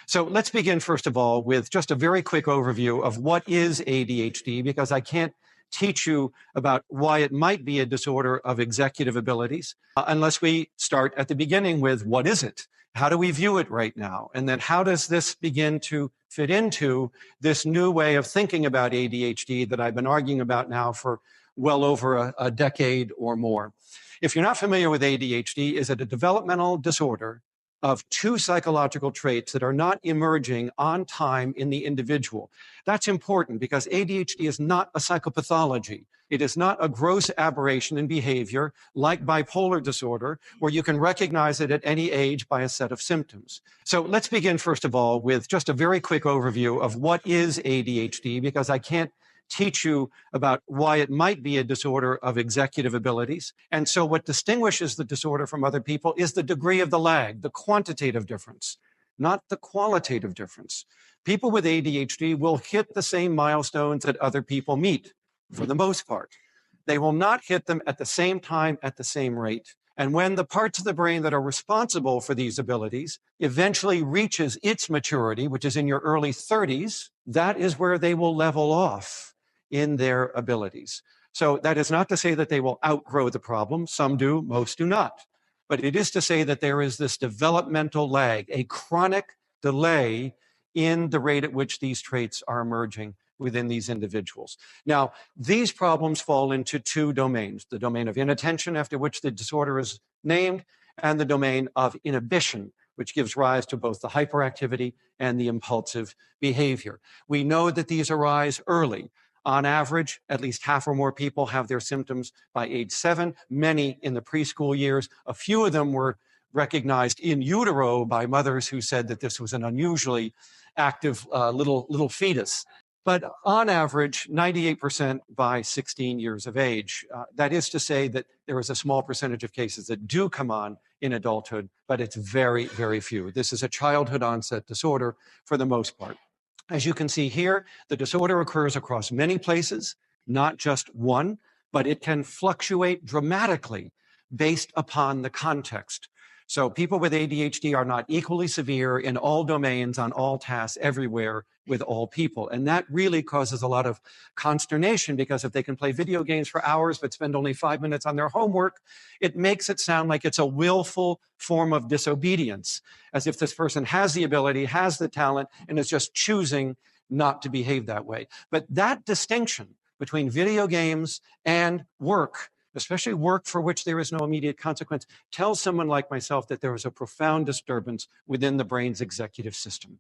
So let's begin, first of all, with just a very quick overview of what is ADHD, because I can't teach you about why it might be a disorder of executive abilities unless we start at the beginning with what is it? How do we view it right now? And then how does this begin to fit into this new way of thinking about ADHD that I've been arguing about now for well over a decade or more? If you're not familiar with ADHD, is it a developmental disorder of two psychological traits that are not emerging on time in the individual? That's important because ADHD is not a psychopathology. It is not a gross aberration in behavior like bipolar disorder, where you can recognize it at any age by a set of symptoms. So let's begin, first of all, with just a very quick overview of what is ADHD, because I can't teach you about why it might be a disorder of executive abilities. And so what distinguishes the disorder from other people is the degree of the lag, the quantitative difference, not the qualitative difference. People with ADHD will hit the same milestones that other people meet, for the most part. They will not hit them at the same time, at the same rate. And when the parts of the brain that are responsible for these abilities eventually reaches its maturity, which is in your early 30s, that is where they will level off in their abilities. So that is not to say that they will outgrow the problem. Some do, most do not. But it is to say that there is this developmental lag, a chronic delay in the rate at which these traits are emerging within these individuals. Now, these problems fall into two domains: the domain of inattention, after which the disorder is named, and the domain of inhibition, which gives rise to both the hyperactivity and the impulsive behavior. We know that these arise early. On average, at least half or more people have their symptoms by age 7, many in the preschool years. A few of them were recognized in utero by mothers who said that this was an unusually active little fetus. But on average, 98% by 16 years of age. That is to say that there is a small percentage of cases that do come on in adulthood, but it's very, very few. This is a childhood onset disorder for the most part. As you can see here, the disorder occurs across many places, not just one, but it can fluctuate dramatically based upon the context. So people with ADHD are not equally severe in all domains, on all tasks, everywhere, with all people. And that really causes a lot of consternation, because if they can play video games for hours but spend only 5 minutes on their homework, it makes it sound like it's a willful form of disobedience, as if this person has the ability, has the talent, and is just choosing not to behave that way. But that distinction between video games and work, especially work for which there is no immediate consequence, tells someone like myself that there is a profound disturbance within the brain's executive system.